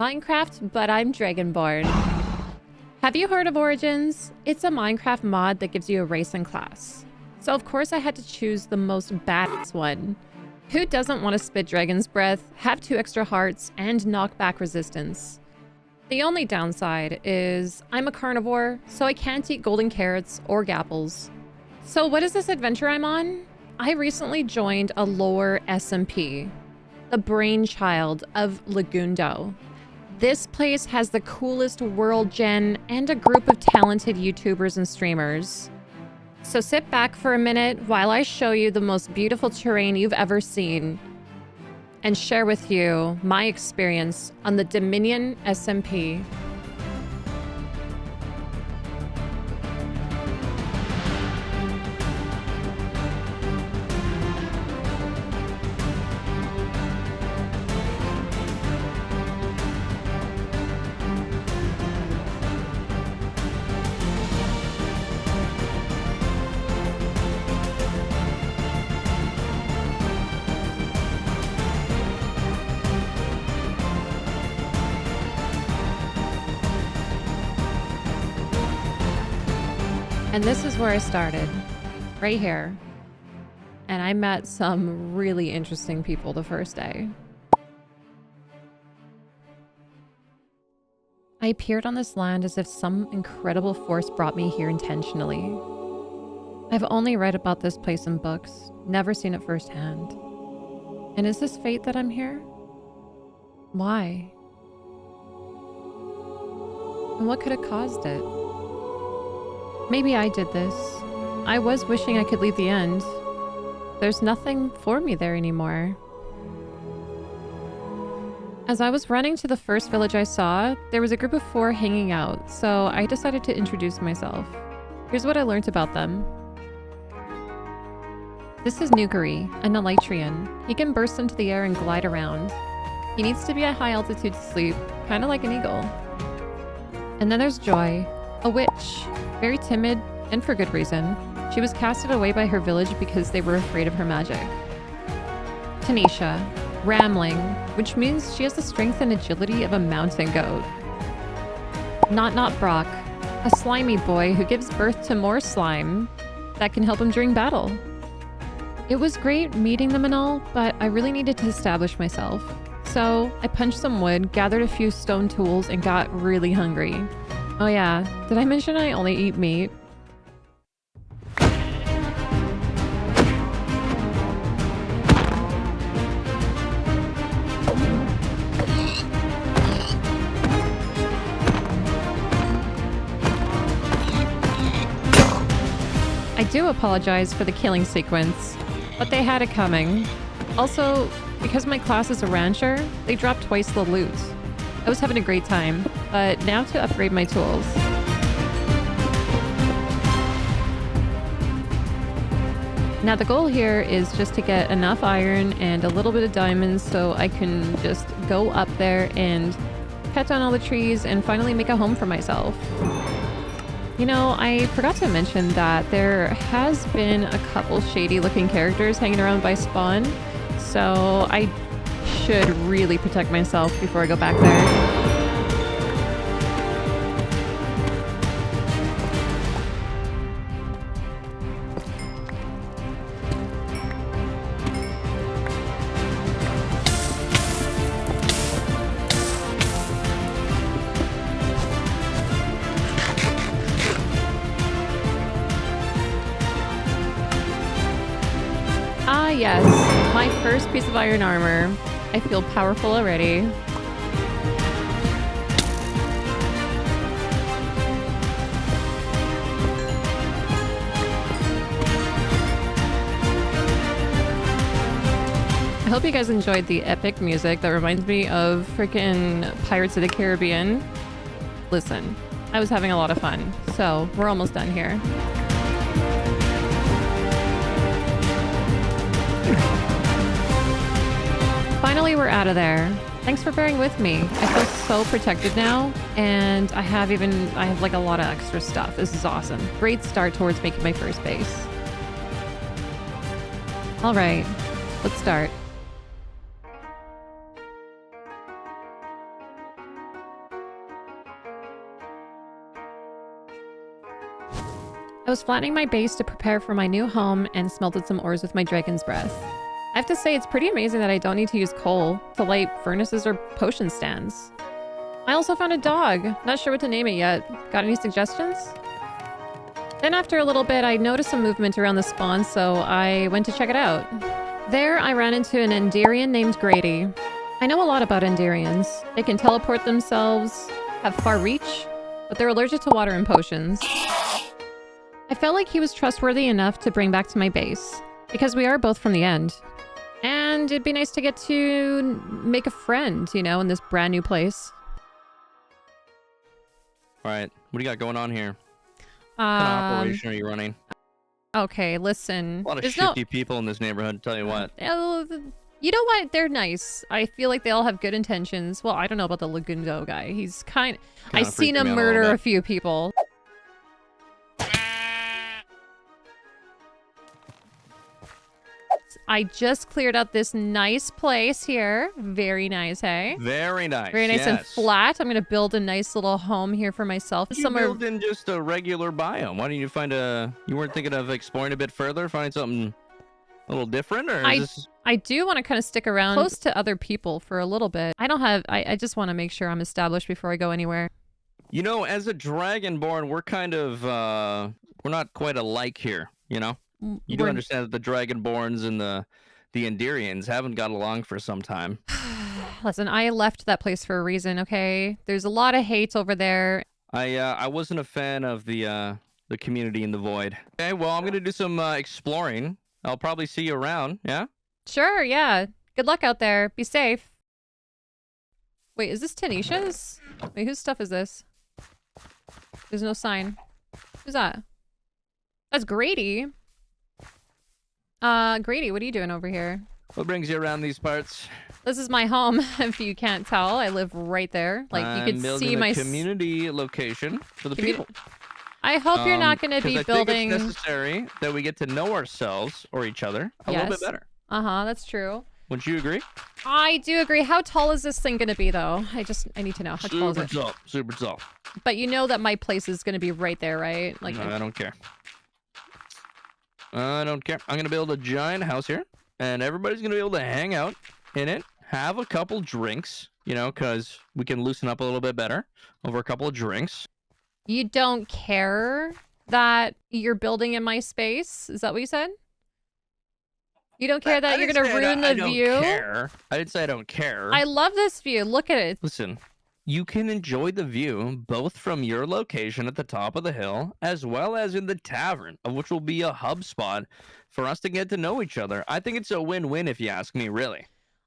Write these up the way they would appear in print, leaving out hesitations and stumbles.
Minecraft, but I'm Dragonborn. Have you heard of Origins? It's a Minecraft mod that gives you a race and class. So of course I had to choose the most badass one. Who doesn't want to spit dragon's breath, have 2 extra hearts, and knockback resistance? The only downside is I'm a carnivore, so I can't eat golden carrots or gapples. So what is this adventure I'm on? I recently joined a lore SMP, the brainchild of Lagundo. This place has the coolest world gen and a group of talented YouTubers and streamers. So sit back for a minute while I show you the most beautiful terrain you've ever seen and share with you my experience on the Dominion SMP. And this is where I started, right here. And I met some really interesting people the first day. I appeared on this land as if some incredible force brought me here intentionally. I've only read about this place in books, never seen it firsthand. And is this fate that I'm here? Why? And what could have caused it? Maybe I did this. I was wishing I could leave the end. There's nothing for me there anymore. As I was running to the first village I saw, there was a group of 4 hanging out, so I decided to introduce myself. Here's what I learned about them. This is Nukari, an Elytrian. He can burst into the air and glide around. He needs to be at high altitude to sleep, kind of like an eagle. And then there's Joy, a witch. Very timid, and for good reason. She was casted away by her village because they were afraid of her magic. Tanisha, Ramling, which means she has the strength and agility of a mountain goat. Not Brock, a slimy boy who gives birth to more slime that can help him during battle. It was great meeting them and all, but I really needed to establish myself. So I punched some wood, gathered a few stone tools, and got really hungry. Oh yeah, did I mention I only eat meat? I do apologize for the killing sequence, but they had it coming. Also, because my class is a rancher, they dropped twice the loot. I was having a great time, but now to upgrade my tools. Now the goal here is just to get enough iron and a little bit of diamonds so I can just go up there and cut down all the trees and finally make a home for myself. You know, I forgot to mention that there has been a couple shady looking characters hanging around by spawn, so I should really protect myself before I go back there. Ah yes, my first piece of iron armor. I feel powerful already. I hope you guys enjoyed the epic music that reminds me of freaking Pirates of the Caribbean. Listen, I was having a lot of fun, so we're almost done here. Finally, we're out of there. Thanks for bearing with me. I feel so protected now, and I have like a lot of extra stuff. This is awesome. Great start towards making my first base. All right, let's start. I was flattening my base to prepare for my new home and smelted some ores with my dragon's breath. I have to say, it's pretty amazing that I don't need to use coal to light furnaces or potion stands. I also found a dog. Not sure what to name it yet. Got any suggestions? Then after a little bit, I noticed some movement around the spawn, so I went to check it out. There, I ran into an Endirian named Grady. I know a lot about Endirians. They can teleport themselves, have far reach, but they're allergic to water and potions. I felt like he was trustworthy enough to bring back to my base, because we are both from the end. And it'd be nice to get to make a friend, you know, in this brand new place. All right, what do you got going on here? What kind of operation are you running? Okay, listen. A lot of shifty people in this neighborhood, tell you what. You know what? They're nice. I feel like they all have good intentions. Well, I don't know about the Lagundo guy. He's I've seen him murder a few people. I just cleared out this nice place here. Very nice, hey? Very nice. Very nice and flat. I'm gonna build a nice little home here for myself. You build in just a regular biome. Why didn't you find you weren't thinking of exploring a bit further, finding something a little different, or I do want to kind of stick around close to other people for a little bit. I just want to make sure I'm established before I go anywhere. You know, as a Dragonborn, we're kind of we're not quite alike here, you know? You do understand that the Dragonborns and the Endirians haven't got along for some time. Listen, I left that place for a reason, okay? There's a lot of hate over there. I wasn't a fan of the community in the Void. Okay, well, I'm gonna do some exploring. I'll probably see you around, yeah? Sure, yeah. Good luck out there. Be safe. Wait, is this Tanisha's? Wait, whose stuff is this? There's no sign. Who's that? That's Grady. Grady, what are you doing over here? What brings you around these parts? This is my home, if you can't tell. I live right there. Like, you can see my community location for the people. I hope you're not going to be building... I think it's necessary that we get to know ourselves or each other a little bit better. Uh-huh, that's true. Wouldn't you agree? I do agree. How tall is this thing going to be, though? I need to know. How tall is it? Super tall. Super tall. But you know that my place is going to be right there, right? Like, no, I don't care. I don't care. I'm going to build a giant house here, and everybody's going to be able to hang out in it, have a couple drinks, you know, because we can loosen up a little bit better over a couple of drinks. You don't care that you're building in my space? Is that what you said? You don't care that you're going to ruin the view? I don't care. I didn't say I don't care. I love this view. Look at it. Listen, you can enjoy the view both from your location at the top of the hill as well as in the tavern, which will be a hub spot for us to get to know each other. I think it's a win-win if you ask me, really.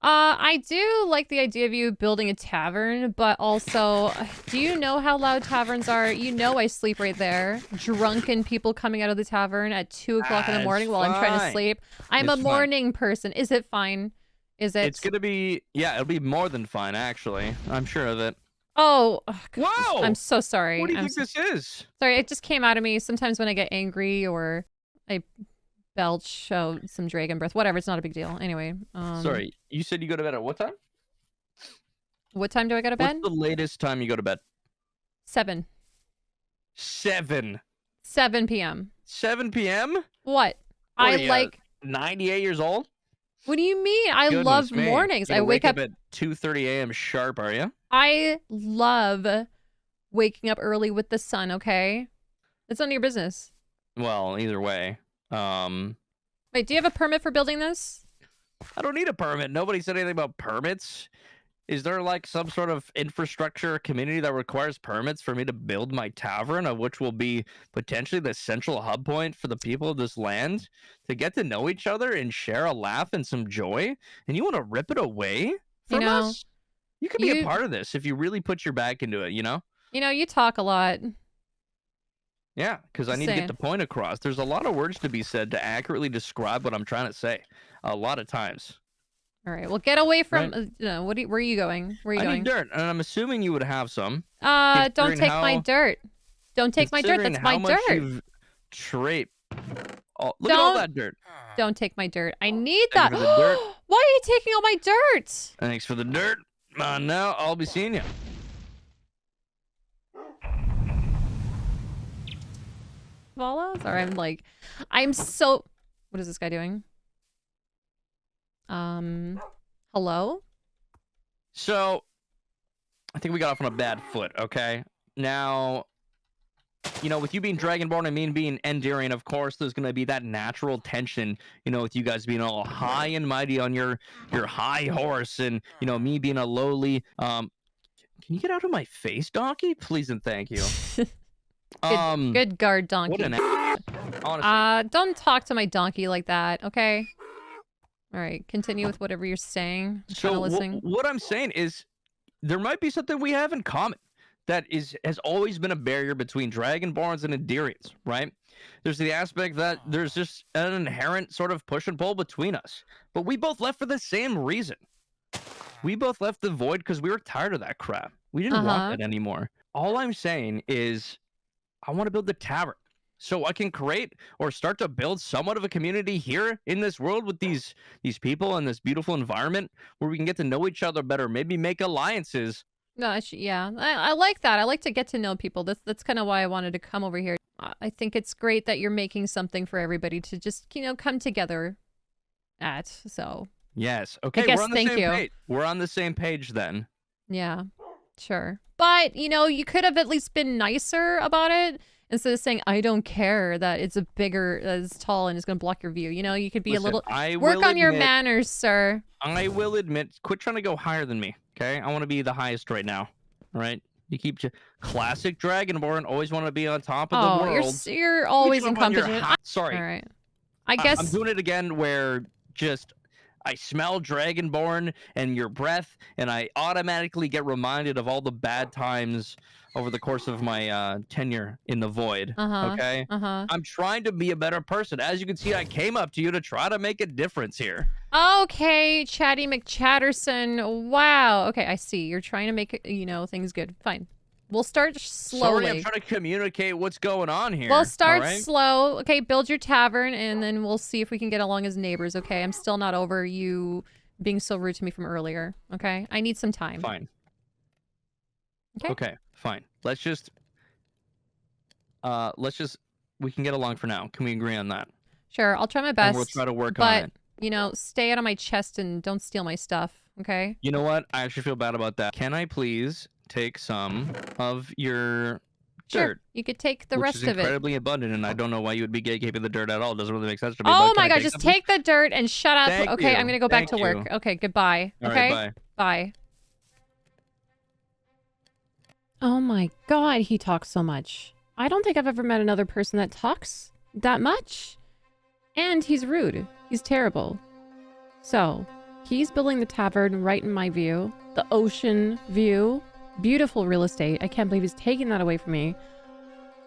I do like the idea of you building a tavern, but also, do you know how loud taverns are? You know I sleep right there. Drunken people coming out of the tavern at 2 o'clock in the morning while I'm trying to sleep. I'm a morning person. Is it fine? Is it? It's gonna be, yeah, it'll be more than fine, actually. I'm sure of it. Oh, wow! I'm so sorry. What do you think this is? Sorry, it just came out of me. Sometimes when I get angry or I belch some dragon breath, whatever, it's not a big deal. Anyway, sorry, you said you go to bed at what time? What time do I go to bed? What's the latest time you go to bed? 7. 7 p.m. 7 p.m. What? I like 98 years old. What do you mean? I love mornings. I wake up at 2:30 a.m. sharp, are you? I love waking up early with the sun, okay? It's none of your business. Well, either way. Wait, do you have a permit for building this? I don't need a permit. Nobody said anything about permits. Is there like some sort of infrastructure community that requires permits for me to build my tavern, of which will be potentially the central hub point for the people of this land to get to know each other and share a laugh and some joy? And you want to rip it away from us? You could be a part of this if you really put your back into it, you know? You know, you talk a lot. Yeah, because I need to get the point across. There's a lot of words to be said to accurately describe what I'm trying to say. A lot of times. All right, well, get away from. Where are you going? Where are you going? I need dirt, and I'm assuming you would have some. Don't take my dirt. Don't take my dirt. That's my dirt. Oh, look at all that dirt. Don't take my dirt. I need that. Why are you taking all my dirt? Thanks for the dirt. Now I'll be seeing you. follow? Sorry, I'm so... What is this guy doing? Hello? So, I think we got off on a bad foot, okay? Now, you know, with you being Dragonborn and me being Endirian, of course, there's going to be that natural tension, you know, with you guys being all high and mighty on your high horse and, you know, me being a lowly... Can you get out of my face, donkey? Please and thank you. Good guard, donkey. What an honestly. Don't talk to my donkey like that, okay? All right, continue with whatever you're saying. So what I'm saying is there might be something we have in common that has always been a barrier between Dragonborns and Endirians, right? There's the aspect that there's just an inherent sort of push and pull between us. But we both left for the same reason. We both left the void because we were tired of that crap. We didn't want that anymore. All I'm saying is I want to build the tavern so I can create or start to build somewhat of a community here in this world with these people and this beautiful environment where we can get to know each other better, maybe make alliances. No, yeah, I like that. I like to get to know people. That's kind of why I wanted to come over here. I think it's great that you're making something for everybody to just, you know, come together at, so. Yes. Okay, we're on the same page. We're on the same page then. Yeah, sure. But, you know, you could have at least been nicer about it. Instead of saying, I don't care that it's as tall and it's going to block your view. You know, you could be a little... Work on your manners, sir. I will admit, quit trying to go higher than me, okay? I want to be the highest right now, all right? You keep... Classic Dragonborn, always want to be on top of the world. You're always in competition. Sorry. All right. I guess... I'm doing it again where just... I smell Dragonborn and your breath, and I automatically get reminded of all the bad times over the course of my tenure in the void. Okay? I'm trying to be a better person. As you can see, I came up to you to try to make a difference here. Okay, Chatty McChatterson. Wow. Okay, I see. You're trying to make, you know, things good. Fine. We'll start slowly. Sorry, I'm trying to communicate what's going on here. We'll start slow. Okay, build your tavern, and then we'll see if we can get along as neighbors, okay? I'm still not over you being so rude to me from earlier, okay? I need some time. Fine. Okay, fine. Let's just... We can get along for now. Can we agree on that? Sure, I'll try my best. And we'll try to work on it. But, you know, stay out of my chest and don't steal my stuff, okay? You know what? I actually feel bad about that. Can I please... take some of your dirt. You could take the rest of it. Which is incredibly abundant, and I don't know why you would be gatekeeping the dirt at all. It doesn't really make sense to me. Oh my god, just take the dirt and shut up. Thank okay, you. I'm gonna go back to work. Okay, goodbye. All okay? right, bye. Oh my god, he talks so much. I don't think I've ever met another person that talks that much. And he's rude. He's terrible. So, he's building the tavern right in my view. The ocean view. Beautiful real estate. I can't believe he's taking that away from me.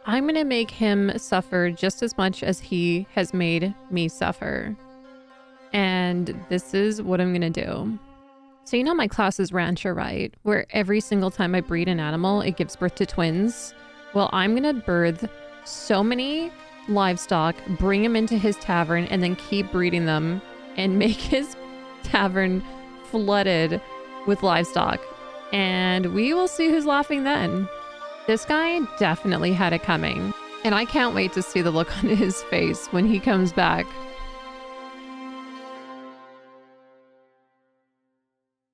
I'm gonna make him suffer just as much as he has made me suffer. And this is what I'm gonna do. So you know my class is Rancher, right? Where every single time I breed an animal, it gives birth to twins. Well, I'm gonna birth so many livestock, bring them into his tavern, and then keep breeding them and make his tavern flooded with livestock. And we will see who's laughing then. This guy definitely had it coming. And I can't wait to see the look on his face when he comes back.